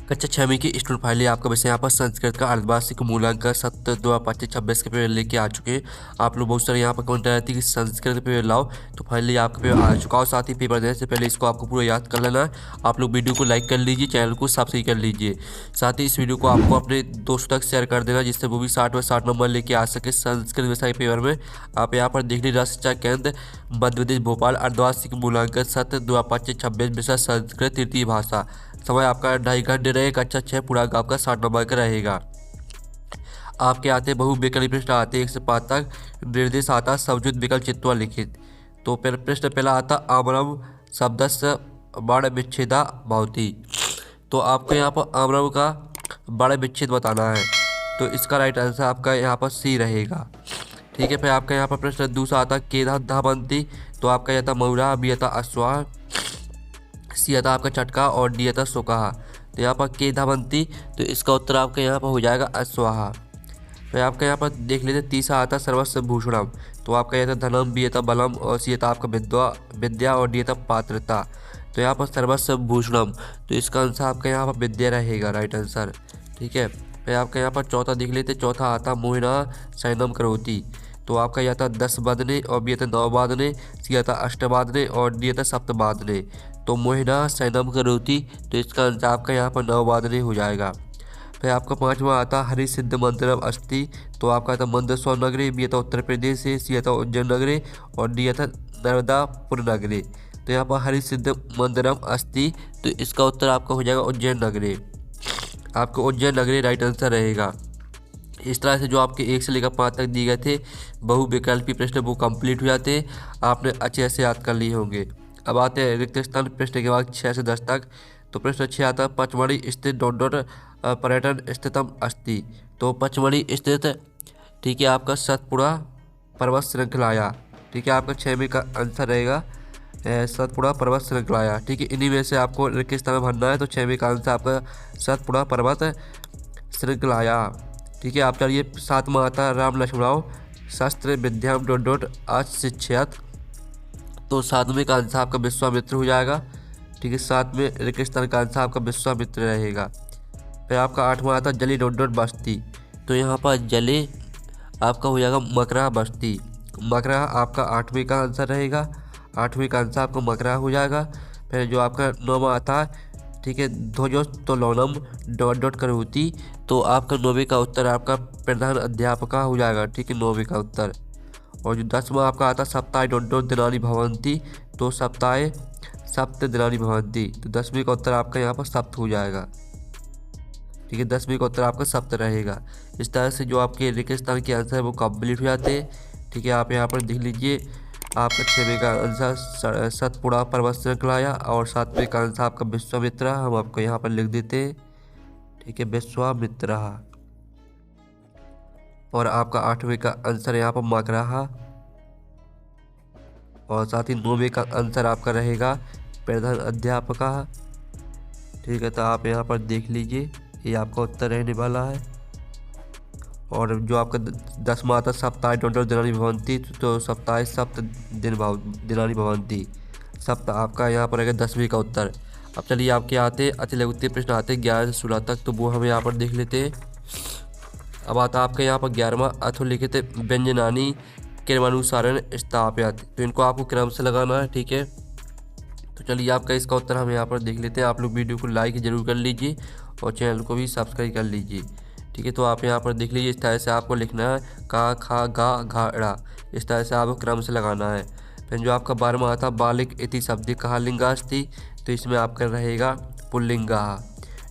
कक्षा 6 की स्टूडेंट फाइलें आपका वैसे यहाँ पर संस्कृत का अर्धवार्षिक मूल्यांकन सत्र 2025-26 के पेपर लेके आ चुके हैं। आप लोग बहुत सारे यहाँ पर कमेंट रहती है कि संस्कृत पेपर लाओ, तो फाइनली आपका पेपर आ चुका हो। साथ ही पेपर देने से पहले इसको आपको पूरा याद कर लेना है। आप लोग वीडियो को लाइक कर लीजिए, चैनल को सब्सक्राइब कर लीजिए। साथ ही इस वीडियो को आपको अपने दोस्तों तक शेयर कर देना, जिससे वो भी 60 में 60 नंबर लेके आ सके संस्कृत विषय पेपर में। आप यहाँ पर देख लीजिए, राष्ट्रीय शिक्षा केंद्र मध्य प्रदेश भोपाल अर्धवार्षिक मूल्यांकन सत्र 2025-26 विषय संस्कृत तृतीय भाषा। समय आपका 2.5 घंटे रहेगा। कक्षा 6 पूरा आपका 60 नंबर का रहेगा। आपके आते बहुविकल्पी प्रश्न आते 1 से 5 तक। निर्देश आता संयुक्त विकल्प चित्वा लिखित। तो फिर प्रश्न पहला आता आमरम शब्दस्य बाण विच्छेदा भवति। तो आपको यहाँ पर आमरम का बाण विच्छेद बताना है, तो इसका राइट आंसर आपका यहाँ पर सी रहेगा। ठीक है, फिर आपका यहाँ पर प्रश्न दूसरा आता केधा धावंती। तो आपका यह था मऊरा, बी था अश्वा, सी आता आपका चटका और डी आता सुकाहा। तो यहाँ पर के धावंती, तो इसका उत्तर आपका यहाँ पर हो जाएगा अश्वाहा। फिर आपका यहाँ पर देख लेते तीसरा आता सर्वस्व भूषणम। तो आपका यह था धनम, बी था बलम और सी था आपका विद्या और डी था पात्रता। तो यहाँ पर सर्वस्व भूषणम, तो इसका आंसर आपका यहाँ पर विद्या रहेगा, राइट आंसर। ठीक है, फिर आपका यहाँ पर चौथा देख लेते। चौथा आता मोहिना सैनम करोती। तो आपका यह था 10 बादने और बी था 9 बादने, सी था 8 बादने और डी था 7 बादने। तो मोहिना सैनम करोती, तो इसका आंसर आपका यहाँ पर 9 बादने हो जाएगा। फिर आपका पांचवा आता हरि सिद्ध मंदिरम अस्ति। तो आपका था मंदसौर नगरी, बी था उत्तर प्रदेश से, सी था उज्जैन नगरी और डी था नर्मदापुर नगरी। तो यहाँ पर हरि सिद्ध मंदिरम अस्ति, तो इसका उत्तर आपका हो जाएगा उज्जैन नगरी। आपका उज्जैन नगरी राइट आंसर रहेगा। इस तरह से जो आपके 1 से लेकर 5 तक दिए गए थे बहुविकल्पी प्रश्न वो कंप्लीट हो जाते हैं, आपने अच्छे से याद कर लिए होंगे। अब आते हैं रिक्त स्थान प्रश्न के बाद 6 से 10 तक। तो प्रश्न 6 आता है पचमढ़ी स्थित डॉट डॉट पर्यटन स्थितम अस्ति। तो पचमढ़ी स्थित, ठीक है, आपका सतपुड़ा पर्वत श्रृंखलाया। ठीक है, आपका 6 में का आंसर रहेगा सतपुड़ा पर्वत श्रृंखलाया। ठीक है, इन्हीं में से आपको रिक्त स्थान भरना है, तो 6 में का आंसर आपका सतपुड़ा पर्वत श्रृंखलाया। ठीक है, आप चलिए 7वां आता है राम लक्ष्मणराव शस्त्र विद्याम डॉट डॉट अशिक्षित। तो 7वें का आंसर आपका विश्वामित्र हो जाएगा। ठीक है, 7वें रिक्त स्थान का आंसर आपका विश्वामित्र रहेगा। फिर आपका 8वां आता जली डॉट डॉट बस्ती। तो यहाँ पर जले आपका हो जाएगा मकरा बस्ती। मकरा आपका 8वें का आंसर रहेगा। 8वें का आंसर आपका मकरा हो जाएगा। फिर जो आपका 9वां आता है, ठीक है, ध्वजो तो लोनम डॉट डॉट करोती। तो आपका 9वें का उत्तर आपका प्रधान अध्यापका हो जाएगा। ठीक है, 9वें का उत्तर। और जो 10वां आपका आता सप्ताह डॉट डॉट दिनानी भवंती। तो सप्ताह सप्त दिनानी भवंती। तो 10वीं का उत्तर आपका यहाँ पर सप्त हो जाएगा। ठीक है, 10वीं का उत्तर आपका सप्त रहेगा। इस तरह से जो आपके रिक्त स्थान के आंसर है वो कंप्लीट हो जाते हैं। ठीक है, आप यहाँ पर देख लीजिए, आपका 6वें का आंसर सतपुड़ा पर्वत श्रृंखलाया और 7वें का आंसर आपका विश्वामित्रा, हम आपको यहाँ पर लिख देते हैं। ठीक है, विश्वामित्रा। और आपका 8वें का आंसर यहाँ पर मकराहा और साथ ही 9वें का आंसर आपका रहेगा प्रधान अध्यापका। ठीक है, तो आप यहाँ पर देख लीजिए, ये आपका उत्तर रहने वाला है। और जो आपका 10वां आता सप्ताह डॉट डॉट दिनानी भवंती। तो सप्ताह सप्त दिनानी भवंती। सप्त आपका यहाँ पर रहेगा 10वीं का उत्तर। अब चलिए आपके आते अति लघुत्तरीय प्रश्न आते 11 से 16 तक, तो वो हम यहाँ पर देख लेते हैं। अब आता आपका यहाँ पर 11वां अथोलिखित व्यंजनानी क्रमानुसारण स्थाप्यत। तो इनको आपको क्रम से लगाना है। ठीक है, तो चलिए आपका इसका उत्तर हम यहाँ पर देख लेते हैं। आप लोग वीडियो को लाइक जरूर कर लीजिए और चैनल को भी सब्सक्राइब कर लीजिए। ठीक है, तो आप यहाँ पर देख लीजिए, इस तरह से आपको लिखना है का खा गा घा ड़ा, इस तरह से आपको क्रम से लगाना है। फिर जो आपका 12वां आता बालिक इति शब्द कहा लिंगास्ति। तो इसमें आपका रहेगा पुल्लिंगा।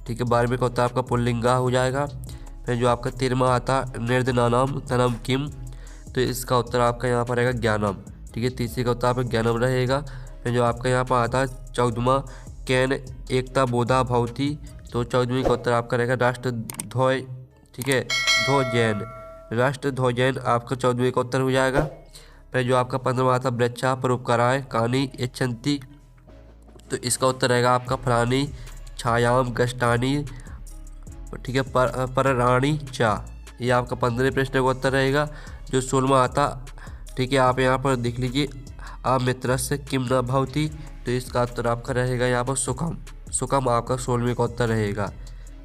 ठीक है, 12वें का उत्तर आपका पुल्लिंगा हो जाएगा। फिर जो आपका 13वां आता निर्दनानाम धनम किम। तो इसका उत्तर आपका यहाँ पर रहेगा ज्ञानम। ठीक है, तीसरे का उत्तर आपका ज्ञानम रहेगा। फिर जो आपका यहाँ पर आता 14वां कैन एकता बोधा भवती। तो 14वीं का उत्तर आपका रहेगा राष्ट्र ध्वज। ठीक है, ध्वजैन, राष्ट्र ध्वजैन आपका 14वीं का उत्तर हो जाएगा। फिर जो आपका 15वां आता वृक्षा परोपकाराय कहानी यच्छन्ति। तो इसका उत्तर रहेगा आपका फलानी छायाम गष्टानी। ठीक है, पर रानी चा, ये आपका 15वें प्रश्न का उत्तर रहेगा। जो 16वां आता, ठीक है, आप यहाँ पर देख लीजिए अमित्र से किम न भवती। तो इसका उत्तर आपका रहेगा यहाँ पर सुखम। सुखम आपका 16वें का उत्तर रहेगा।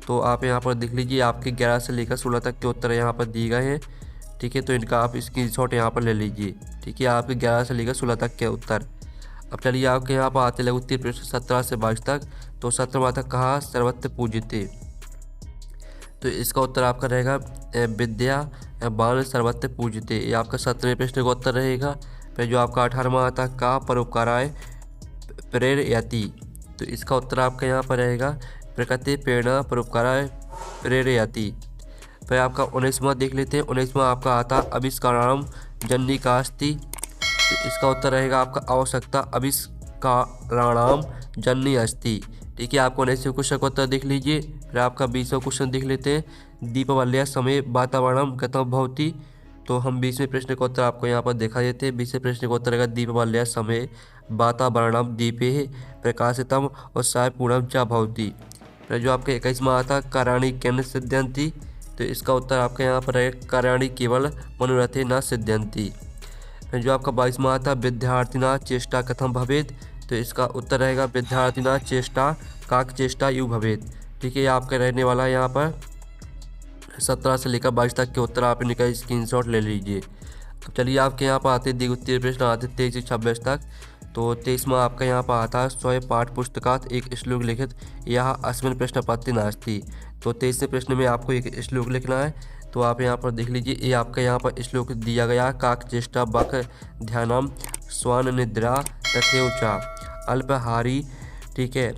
तो आप यहाँ पर देख लीजिए, आपके 11 से लेकर 16 तक के उत्तर यहाँ पर दिए गए हैं। ठीक है, तो इनका आप स्क्रीनशॉट यहाँ पर ले लीजिए। ठीक है, आपके 11 से लेकर 16 तक के उत्तर। अब चलिए आपके यहाँ पर आते लघु उत्तरीय प्रश्न 17 से 22 तक। तो 17वां तक कहा सर्वत्र पूज्यते, तो इसका उत्तर आपका रहेगा विद्या बाण सर्वत्र पूज्यते। ये आपका 17वें प्रश्न का उत्तर रहेगा। फिर जो आपका 18वां आता का परोपकाराय प्रेरयति, तो इसका उत्तर आपका यहाँ पर रहेगा प्रकृति प्रेरणा परोपकाराय प्रेरयति। फिर आपका 19वां देख लेते हैं। 19वां आपका आता आविष्काराणाम जन्निकास्ति, तो इसका उत्तर रहेगा आपका आवश्यकता आविष्काराणाम जन्नी अस्ति। ठीक है, आपको 19वें क्वेश्चन का उत्तर देख लीजिए। फिर आपका 20वां क्वेश्चन देख लेते हैं। दीपावली समय वातावरणम कथम भवति, तो हम 20वें प्रश्न का उत्तर आपको यहाँ पर देखा देते हैं। 20वें प्रश्न का उत्तर रहेगा दीपावली समय वातावरणम दीपे प्रकाशितम और सायपूर्णम च भवति। फिर जो आपका 21वां आता कार्याणि केन सिद्ध्यन्ति, तो इसका उत्तर आपका यहाँ पर रहेगा कार्याणि केवल मनोरथे न सिद्ध्यन्ति। फिर जो आपका 22वां आता विद्यार्थिना चेष्टा कथम भवेत, तो इसका उत्तर रहेगा विद्यार्थिना चेष्टा काक चेष्टा यू भवेत। ठीक है, आपका रहने वाला है यहाँ पर 17 से लेकर 22 तक के उत्तर। आप इनका स्क्रीनशॉट ले लीजिए। अब चलिए आपके यहाँ पर आते द्विगुत्तीय प्रश्न आते 23 से 26 तक। तो 23वां आपका यहाँ पर आता है स्वयं पाठ पुस्तकात एक श्लोक लिखित यहाँ अस्मिन् प्रश्न पत्ति नास्ति, तो 23वें प्रश्न में आपको एक श्लोक लिखना है। तो आप यहाँ पर देख लीजिए, ये आपका यहाँ पर श्लोक दिया गया काक चेष्टा बक ध्यानम स्वान निद्रा तथेव च अल्पहारी। ठीक है,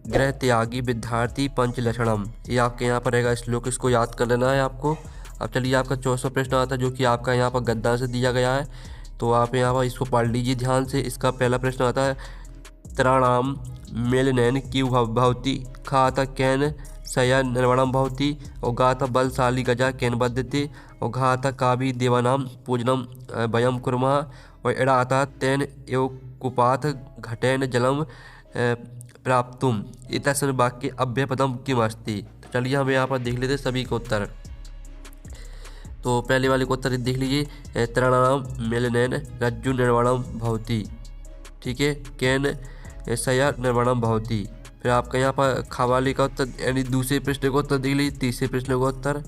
गृह त्यागी विद्यार्थी पंच लक्षणम, ये आपके यहाँ पर रहेगा श्लोक, इसको याद कर लेना है आपको। अब चलिए आपका 24वां प्रश्न आता है जो कि आपका यहाँ पर गद्दा से दिया गया है। तो आप यहाँ पर इसको पढ़ लीजिए ध्यान से। इसका पहला प्रश्न आता है त्राणाम मेलनैन की भवती खाता कैन सया निर्वणम भवती और गाता बलशाली गजा कैन बद्धते और घाता कावी देवानाम पूजनम वयम कुर्मः और एड़ा आता तेन एव कुपात घटेन जलम प्राप्तुम इतस्मिन् वाक्ये अव्ययपदम किम अस्ति। तो चलिए हम यहाँ पर देख लेते सभी के उत्तर। तो पहले वाले को उत्तर देख लीजिए, त्राणाम मेलनैन रज्जु निर्वाणम भवति। ठीक है, कैन सया निर्वाणम भवति। फिर आपका यहाँ पर खवाली का उत्तर यानी दूसरे प्रश्न का उत्तर देख लीजिए, तीसरे प्रश्न का उत्तर,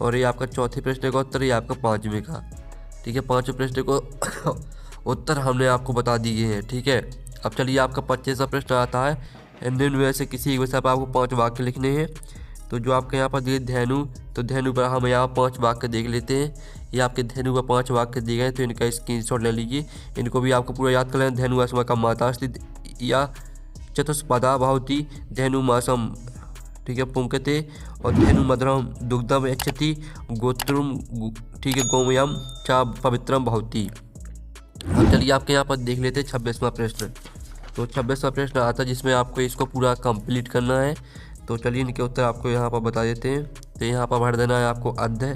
और ये आपका चौथे प्रश्न का उत्तर, ये आपका 5वें का। ठीक है, 5वें प्रश्न को उत्तर हमने आपको बता दिए हैं। ठीक है, अब चलिए आपका 25वां प्रश्न आता है निम्न में से किसी एक विषय पर आपको 5 वाक्य लिखने हैं। तो जो आपके यहाँ पर दिए धेनु, तो धेनु पर हम यहाँ 5 वाक्य देख लेते हैं। ये आपके धेनु पर 5 वाक्य दिए गए, तो इनका स्क्रीनशॉट ले लीजिए। इनको भी आपको पूरा याद कर लेना। धेनु अस्मा का माता स्थित या चतुष्पदा भवती धेनु मासम। ठीक है, पुंकते और धेनु मधुरम दुग्धम यच्छति गोत्रम। ठीक है, गोमयम चा पवित्रम भवती। अब चलिए आपके यहाँ पर देख लेते हैं 26वां प्रश्न। तो 26वां प्रश्न आता है जिसमें आपको इसको पूरा कंप्लीट करना है। तो चलिए इनके उत्तर आपको यहाँ पर बता देते हैं। तो यहाँ पर भर देना है आपको अध्याय।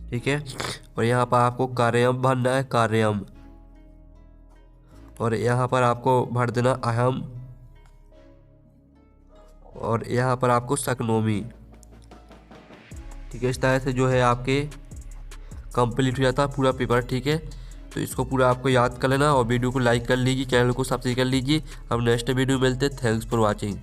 ठीक है, और यहाँ पर आपको कार्यम भरना है कार्यम, और यहाँ पर आपको भर देना अहम, और यहाँ पर आपको शक्नोमी। ठीक है, इस तरह से जो है आपके कंप्लीट हो जाता है पूरा पेपर। ठीक है, तो इसको पूरा आपको याद कर लेना और वीडियो को लाइक कर लीजिए, चैनल को सब्सक्राइब कर लीजिए। अब नेक्स्ट वीडियो मिलते हैं। Thanks for watching.